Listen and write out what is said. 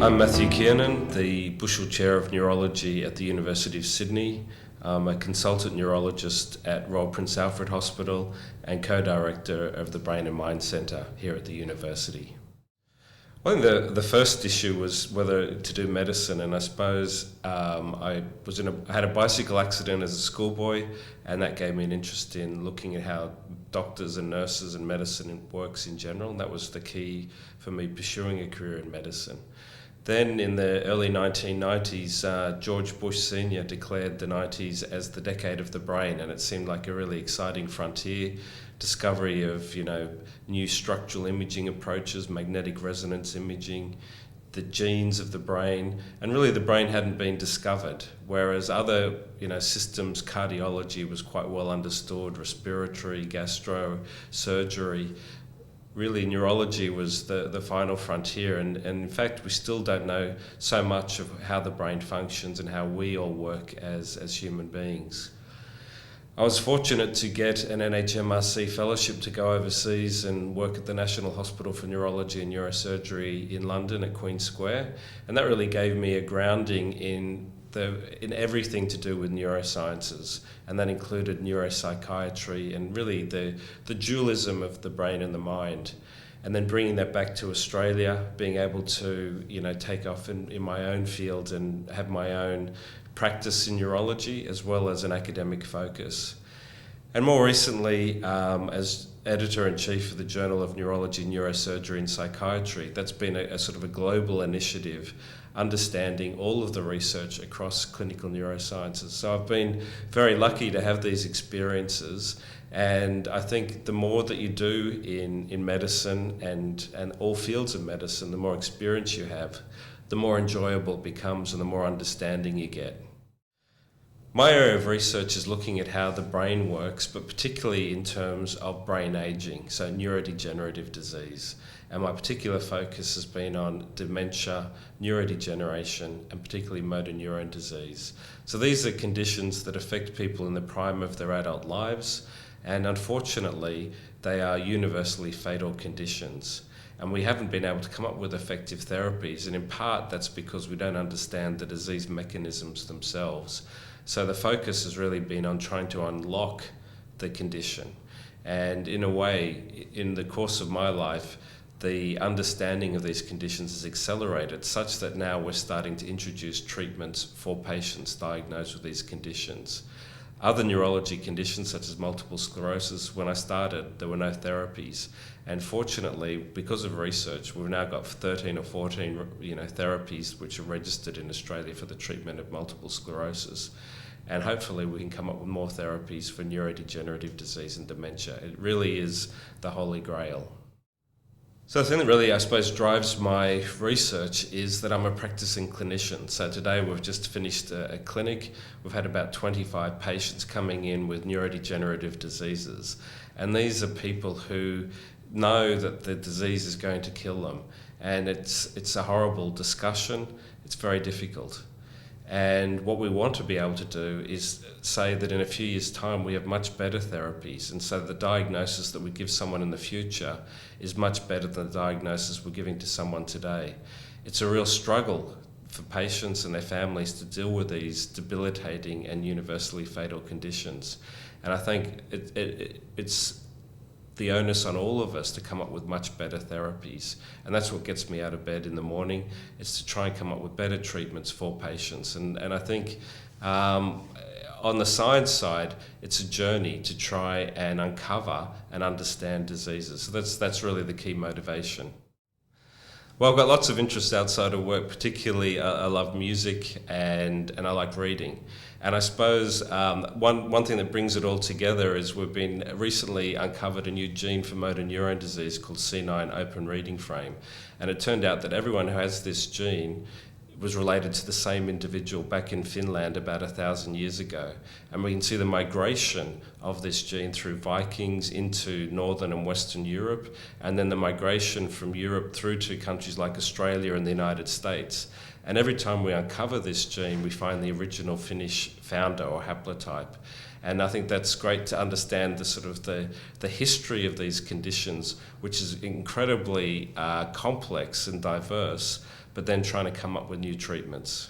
I'm Matthew Kiernan, the Bushell Chair of Neurology at the University of Sydney. I'm a consultant neurologist at Royal Prince Alfred Hospital and co-director of the Brain and Mind Centre here at the university. I think the first issue was whether to do medicine, and I suppose I had a bicycle accident as a schoolboy, and that gave me an interest in looking at how doctors and nurses and medicine works in general, and that was the key for me pursuing a career in medicine. Then in the early 1990s, George Bush Sr. declared the 90s as the decade of the brain, and it seemed like a really exciting frontier. Discovery of, new structural imaging approaches, magnetic resonance imaging, the genes of the brain, and really the brain hadn't been discovered, whereas other, systems, cardiology was quite well understood, respiratory, gastro, surgery. Really, neurology was the final frontier, and in fact we still don't know so much of how the brain functions and how we all work as human beings. I was fortunate to get an NHMRC fellowship to go overseas and work at the National Hospital for Neurology and Neurosurgery in London at Queen Square, and that really gave me a grounding in everything to do with neurosciences, and that included neuropsychiatry and really the dualism of the brain and the mind. And then bringing that back to Australia, being able to take off in my own field and have my own practice in neurology as well as an academic focus. And more recently, as editor-in-chief of the Journal of Neurology, Neurosurgery and Psychiatry, that's been a sort of a global initiative understanding all of the research across clinical neurosciences. So I've been very lucky to have these experiences, and I think the more that you do in medicine and all fields of medicine, the more experience you have, the more enjoyable it becomes and the more understanding you get. My area of research is looking at how the brain works, but particularly in terms of brain aging, so neurodegenerative disease. And my particular focus has been on dementia, neurodegeneration, and particularly motor neuron disease. So these are conditions that affect people in the prime of their adult lives, and unfortunately, they are universally fatal conditions. And we haven't been able to come up with effective therapies, and in part that's because we don't understand the disease mechanisms themselves. So the focus has really been on trying to unlock the condition. And in a way, in the course of my life, the understanding of these conditions has accelerated such that now we're starting to introduce treatments for patients diagnosed with these conditions. Other neurology conditions such as multiple sclerosis, when I started, there were no therapies. And fortunately, because of research, we've now got 13 or 14 therapies which are registered in Australia for the treatment of multiple sclerosis. And hopefully we can come up with more therapies for neurodegenerative disease and dementia. It really is the holy grail. So the thing that really, I suppose, drives my research is that I'm a practicing clinician. So today we've just finished a clinic. We've had about 25 patients coming in with neurodegenerative diseases. And these are people who know that the disease is going to kill them. And it's a horrible discussion. It's very difficult. And what we want to be able to do is say that in a few years' time we have much better therapies, and so the diagnosis that we give someone in the future is much better than the diagnosis we're giving to someone today. It's a real struggle for patients and their families to deal with these debilitating and universally fatal conditions. And I think it's the onus on all of us to come up with much better therapies. And that's what gets me out of bed in the morning, is to try and come up with better treatments for patients. And I think on the science side, it's a journey to try and uncover and understand diseases. So that's really the key motivation. Well, I've got lots of interests outside of work. Particularly, I love music and I like reading. And I suppose one thing that brings it all together is we've been recently uncovered a new gene for motor neuron disease called C9 open reading frame. And it turned out that everyone who has this gene was related to the same individual back in Finland about 1,000 years ago. And we can see the migration of this gene through Vikings into Northern and Western Europe, and then the migration from Europe through to countries like Australia and the United States. And every time we uncover this gene, we find the original Finnish founder or haplotype. And I think that's great to understand the sort of the history of these conditions, which is incredibly complex and diverse, but then trying to come up with new treatments.